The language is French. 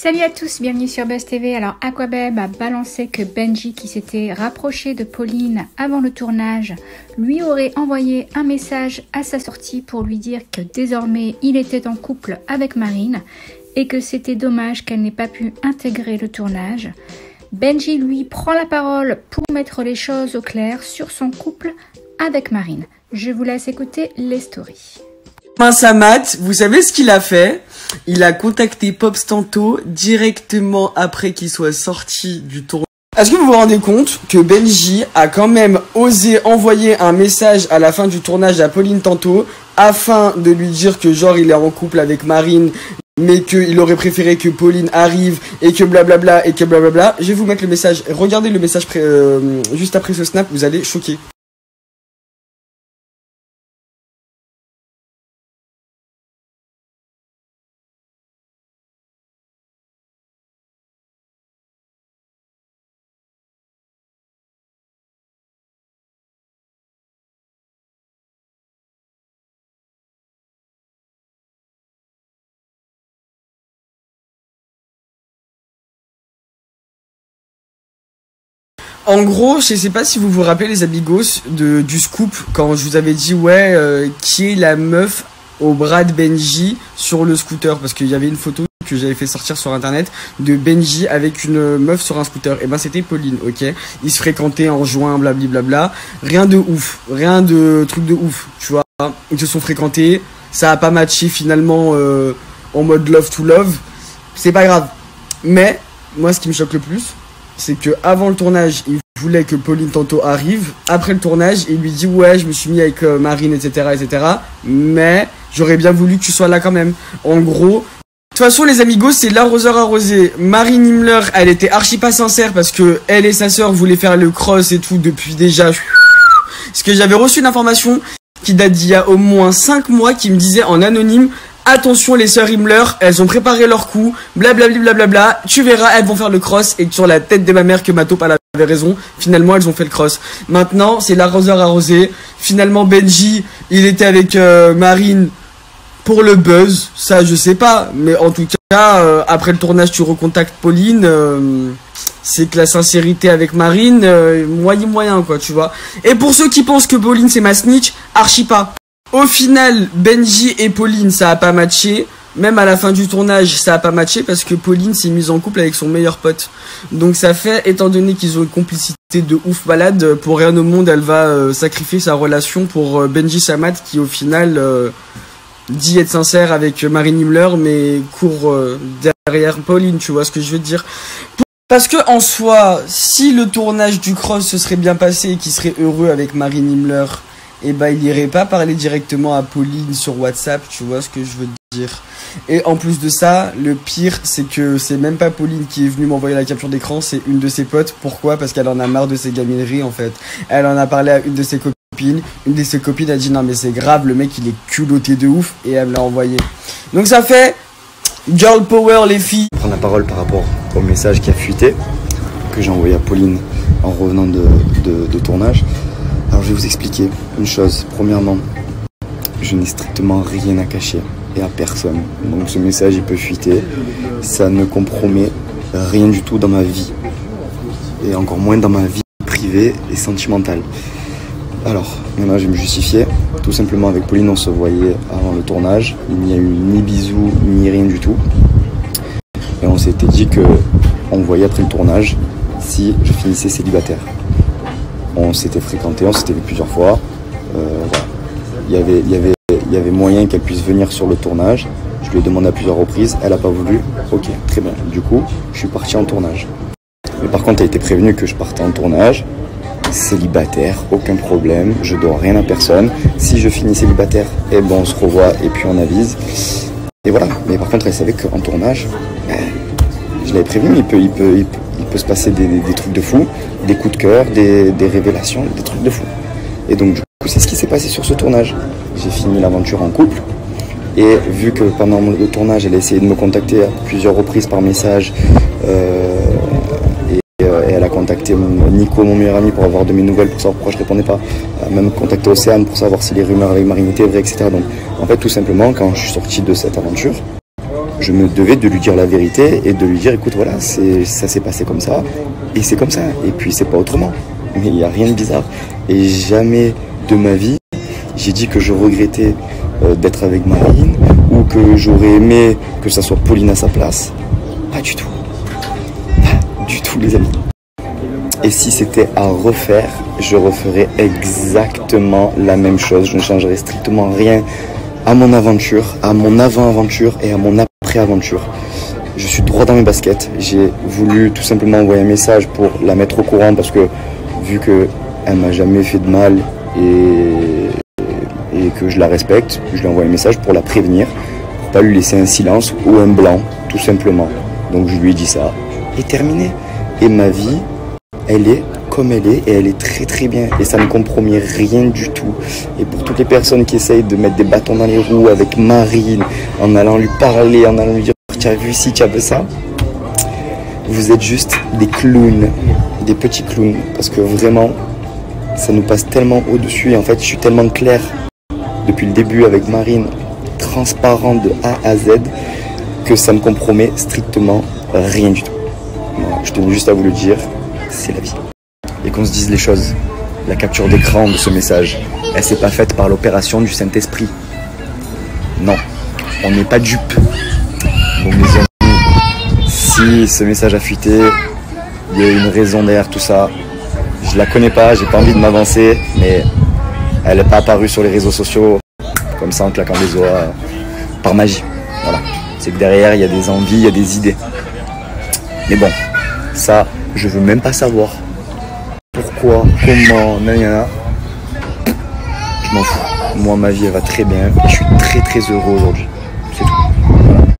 Salut à tous, bienvenue sur Buzz TV. Alors Aquabeb a balancé que Benji, qui s'était rapproché de Pauline avant le tournage, lui aurait envoyé un message à sa sortie pour lui dire que désormais il était en couple avec Marine et que c'était dommage qu'elle n'ait pas pu intégrer le tournage. Benji lui prend la parole pour mettre les choses au clair sur son couple avec Marine. Je vous laisse écouter les stories. Samat, vous savez ce qu'il a fait? Il a contacté Pops Tanto directement après qu'il soit sorti du tournage. Est-ce que vous vous rendez compte que Benji a quand même osé envoyer un message à la fin du tournage à Pauline Tanto afin de lui dire que genre il est en couple avec Marine, mais qu'il aurait préféré que Pauline arrive et que blablabla et que blablabla. Je vais vous mettre le message. Regardez le message juste après ce snap, vous allez choquer. En gros, je sais pas si vous vous rappelez les amigos du scoop quand je vous avais dit qui est la meuf au bras de Benji sur le scooter, parce qu'il y avait une photo que j'avais fait sortir sur internet de Benji avec une meuf sur un scooter. Et ben c'était Pauline, ok. Ils se fréquentaient en juin, blablabla. Rien de ouf, rien de truc de ouf, tu vois. Ils se sont fréquentés, ça a pas matché finalement en mode love to love. C'est pas grave. Mais moi, ce qui me choque le plus, c'est que avant le tournage, il voulait que Pauline Tanto arrive. Après le tournage, il lui dit ouais, je me suis mis avec Marine, etc., etc. Mais j'aurais bien voulu que tu sois là quand même. En gros, de toute façon, les amigos, c'est l'arroseur arrosé. Marine Himmler, elle était archi pas sincère parce que elle et sa sœur voulaient faire le cross et tout depuis déjà. Parce que j'avais reçu une information qui date d'il y a au moins 5 mois qui me disait en anonyme: attention, les sœurs Himmler, elles ont préparé leur coup, blablabla, blablabla, tu verras, elles vont faire le cross, et sur la tête de ma mère que ma taupe avait raison, finalement elles ont fait le cross. Maintenant, c'est l'arroseur arrosé, finalement Benji, il était avec Marine pour le buzz, ça je sais pas, mais en tout cas, après le tournage tu recontactes Pauline, c'est que la sincérité avec Marine, moyen quoi, tu vois. Et pour ceux qui pensent que Pauline c'est ma snitch, archi pas. Au final, Benji et Pauline, ça a pas matché. Même à la fin du tournage, ça a pas matché parce que Pauline s'est mise en couple avec son meilleur pote. Donc ça fait, étant donné qu'ils ont une complicité de ouf malade, pour rien au monde, elle va sacrifier sa relation pour Benji Samat qui au final dit être sincère avec Marine Himmler, mais court derrière Pauline, tu vois ce que je veux dire. Parce que en soi, si le tournage du cross se serait bien passé et qu'il serait heureux avec Marine Himmler, et bah il irait pas parler directement à Pauline sur WhatsApp, tu vois ce que je veux dire. Et en plus de ça, le pire c'est que c'est même pas Pauline qui est venue m'envoyer la capture d'écran, c'est une de ses potes. Pourquoi? Parce qu'elle en a marre de ses gamineries en fait. Elle en a parlé à une de ses copines, une de ses copines a dit non mais c'est grave, le mec il est culotté de ouf, et elle me l'a envoyé. Donc ça fait girl power les filles. Je prends la parole par rapport au message qui a fuité, que j'ai envoyé à Pauline en revenant de tournage. Alors je vais vous expliquer une chose. Premièrement, je n'ai strictement rien à cacher et à personne. Donc ce message il peut fuiter. Ça ne compromet rien du tout dans ma vie. Et encore moins dans ma vie privée et sentimentale. Alors, maintenant je vais me justifier. Tout simplement avec Pauline on se voyait avant le tournage. Il n'y a eu ni bisous ni rien du tout. Et on s'était dit que on voyait après le tournage si je finissais célibataire. On s'était fréquenté, on s'était vu plusieurs fois. Voilà. Il y avait moyen qu'elle puisse venir sur le tournage. Je lui ai demandé à plusieurs reprises, elle n'a pas voulu. Ok, très bien. Du coup, je suis parti en tournage. Mais par contre, elle a été prévenue que je partais en tournage. Célibataire, aucun problème, je dois rien à personne. Si je finis célibataire, eh ben on se revoit et puis on avise. Et voilà. Mais par contre, elle savait qu'en tournage, je l'avais prévenu, il peut se passer des trucs de fou, des coups de cœur, des révélations, des trucs de fou. Et donc du coup c'est ce qui s'est passé sur ce tournage. J'ai fini l'aventure en couple, et vu que pendant le tournage elle a essayé de me contacter à plusieurs reprises par message, et elle a contacté Nico, mon meilleur ami, pour avoir de mes nouvelles, pour savoir pourquoi je répondais pas. Elle a même contacté Océane pour savoir si les rumeurs avec Marine étaient vraies, etc. Donc en fait tout simplement quand je suis sorti de cette aventure, je me devais de lui dire la vérité et de lui dire écoute voilà, ça s'est passé comme ça et c'est comme ça et puis c'est pas autrement. Mais il n'y a rien de bizarre et jamais de ma vie j'ai dit que je regrettais d'être avec Marine ou que j'aurais aimé que ça soit Pauline à sa place. Pas du tout. Pas du tout les amis. Et si c'était à refaire, je referais exactement la même chose. Je ne changerais strictement rien à mon aventure, à mon avant-aventure et à mon après-aventure. Je suis droit dans mes baskets. J'ai voulu tout simplement envoyer un message pour la mettre au courant parce que vu qu'elle m'a jamais fait de mal et que je la respecte, je lui envoie un message pour la prévenir, pour pas lui laisser un silence ou un blanc, tout simplement. Donc je lui ai dit ça et terminé. Et ma vie, elle est comme elle est et elle est très très bien et ça ne compromet rien du tout. Et pour toutes les personnes qui essayent de mettre des bâtons dans les roues avec Marine, en allant lui parler, en allant lui dire tu as vu ci, tu as vu ça, vous êtes juste des clowns, des petits clowns, parce que vraiment ça nous passe tellement au-dessus et en fait je suis tellement clair depuis le début avec Marine, transparent de A à Z, que ça ne compromet strictement rien du tout. Voilà, je tenais juste à vous le dire, c'est la vie. Et qu'on se dise les choses, la capture d'écran de ce message, elle s'est pas faite par l'opération du Saint-Esprit. Non, on n'est pas dupes. Donc les amis, si ce message a fuité, il y a une raison derrière tout ça. Je la connais pas, j'ai pas envie de m'avancer, mais elle n'est pas apparue sur les réseaux sociaux comme ça en claquant des doigts par magie. Voilà, c'est que derrière il y a des envies, il y a des idées. Mais bon, ça, je veux même pas savoir pourquoi, comment, nanana. Je m'en fous. Moi, ma vie elle va très bien et je suis très très heureux aujourd'hui.